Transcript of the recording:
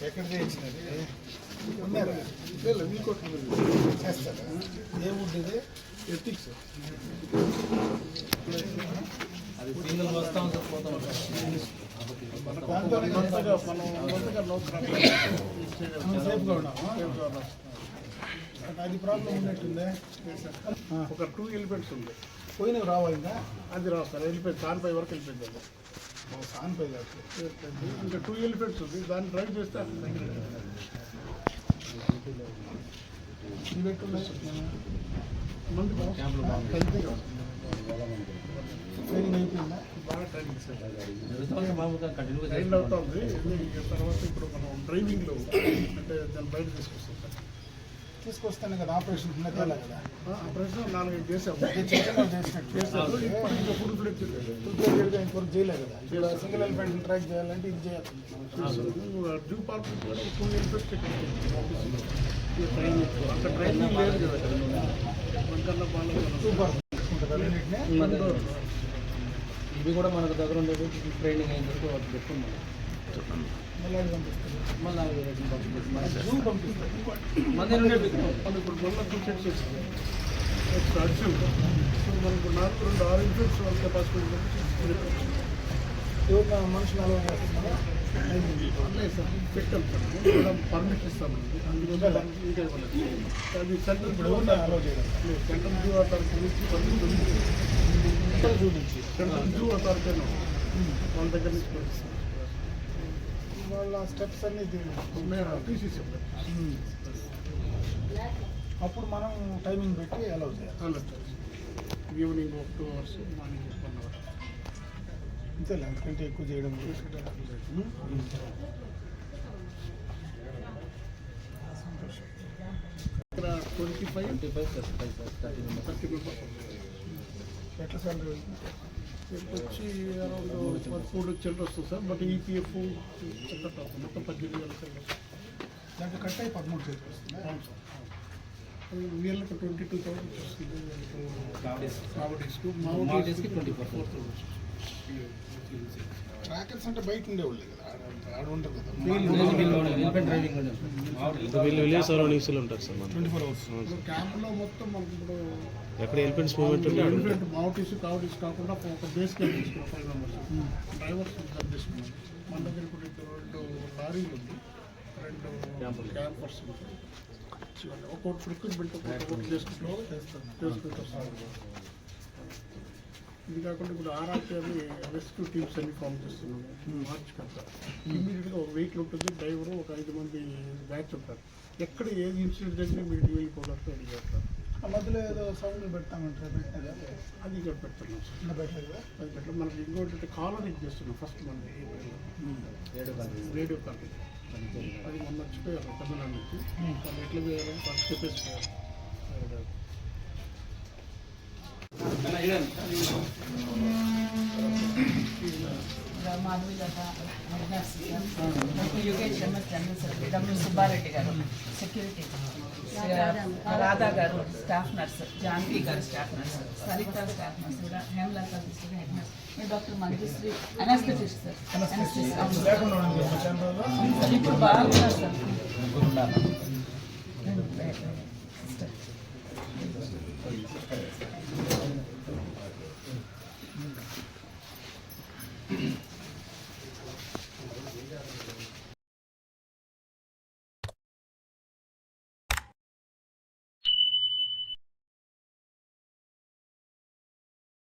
ఎక్కడ చేయించినది మీకు చేస్తారా? ఏ వుడ్ ఇది? ఎథిక్స్ అది సింగిల్ వస్తా ఉంటుంది. సేఫ్గా ఉన్నాము. అది ప్రాబ్లం ఉన్నట్టుందే. ఒక 2 ఎలిమెంట్స్ ఉంది. పోయినవి రావా ఇంకా? అది రావు సార్, వెళ్ళిపోయింది. కాన్పై వరకు వెళ్ళిపోయింది. సాన్పై ఇంకా 2 ఎలిమెంట్స్ ఉంది. దాన్ని డ్రైవ్ చేస్తే ట్రైనింగ్ అయిపోయిందా? బాగా ట్రైనింగ్ సార్ ట్రైన్ అవుతుంది. తర్వాత ఇప్పుడు మనం డ్రైవింగ్లో అంటే దాన్ని బయట తీసుకొస్తాం సార్. తీసుకొస్తాను కదా ఆపరేషన్ కదా. ఆపరేషన్ 4-5 చేసాము. చేశారు. ఇప్పుడు ఇంకా ఫుల్ ఫ్లెడ్జ్గా ఇంకొకటి చేయలేదు కదా. ఇలా సింగిల్ ఎలిఫెంట్ ట్రాక్ చేయాలంటే ఇది చేయాలి. డ్యూ పార్క్ కూడా 2 ఎలిఫెంట్స్ అక్కడ ట్రైనింగ్ లేదు కదా. మనకన్నా సూపర్. ఇవి కూడా మనకు దగ్గర ఉండేది. ట్రైనింగ్ అయిన తర్వాత వాటి పెట్టుకున్నాం. మళ్ళీ పంపిస్తుంది. మళ్ళీ పంపిస్తుంది. ఇప్పుడు మళ్ళీ 2 సెట్స్ వచ్చింది. మనకు 2 6 ఎలిఫెంట్స్ వాళ్ళ కెపాసిటీ మనుషులు అలవాటు చేస్తున్నారా? అన్నయ్య సార్ పెట్టాం సార్. పర్మిషన్ ఇస్తామండి. అందుకోసం ఇంకా అది సెంట్రల్ అలవాటు చేయడం. సెంట్రల్ డ్యూ అథారిటీ నుంచి చూపించి సెంట్రల్ డ్యూ అథారిటీ వాళ్ళ దగ్గర నుంచి పంపిస్తాం. వాళ్ళ స్టెప్స్ అన్ని టీసీసీ అప్పుడు మనం టైమింగ్ పెట్టి అలౌ చేయాలి. Evening 2 hours, morning 1 hour. అంతేలే, అంతకంటే ఎక్కువ చేయడం ఇక్కడ 25 30 మెంబర్స్. ఎట్లా సాలరీ వచ్చి అరౌండ్ 4 చిల్లర వస్తుంది సార్. బట్ ఈపీఎఫ్ చిల్లర మొత్తం 18,000 చిల్లర. దాంట్లో కట్ అయ్యి 13 చేతికి వస్తుంది. అవును సార్. వీళ్ళకి 22,000 వస్తుంది. మావోడిస్కి 24,000. ట్రాకర్స్ అంటే బయట ఉండేవాళ్ళు కదా, ఆడ ఉంటుంది కదా. ఉంటారు సార్ క్యాంప్లో మొత్తం మనకి ఇప్పుడు ఎక్కడ ఎలిఫెంట్స్ మూవ్మెంట్ ఉంటే ఎలిఫెంట్ మావోటీస్ కావటీస్ కాకుండా ఒక బేస్ క్యాంప్ తీసుకున్నాం 5 members. డ్రైవర్స్ తీసుకున్నాం. మన దగ్గర ఇప్పుడు 2 లారీలు ఉంది, 2 క్యాంపర్స్ ఉంది. ఒక్కొక్క రిక్రూట్మెంట్ ఒక్కొక్కటి చేసుకుంటాం. ఇది కాకుండా ఇప్పుడు ఆర్ఆర్టీ అని రెస్క్యూ టీమ్స్ అన్ని ఫామ్ చేస్తున్నాము. మార్చ్ కదా ఇమీడియట్గా ఒక వెహికల్ ఉంటుంది, డ్రైవరు ఒక 5 మంది బ్యాచ్ ఉంటారు. ఎక్కడ ఏది ఇన్సిడెంట్ జరిగినా మీరు వెళ్ళిపోవడానికి రెడీ చేస్తారు. ఆ మధ్యలో ఏదో సౌండ్ పెడతామంటారు, అది ఇక్కడ పెడుతున్నాం సార్. అది పెట్టడం మనకి ఇంకోటి కాలనీ చేస్తున్నాం. ఫస్ట్ మన రేడియో కాలనీ అది మొన్న వచ్చిపోయారు తమిళనాడు నుంచి. వాళ్ళు ఎట్లా చేయాలని ఫస్ట్ చెప్పేసిపోయారు. Madhavilatha Yogesh MS general secretary, W Subbareddy garu security, Radha garu staff nurse, Janaki garu staff nurse, Saritha staff nurse, Hemalatha head nurse, doctor Manjushree anaesthetist sir. ఇప్పుడు బాగున్నారు సార్.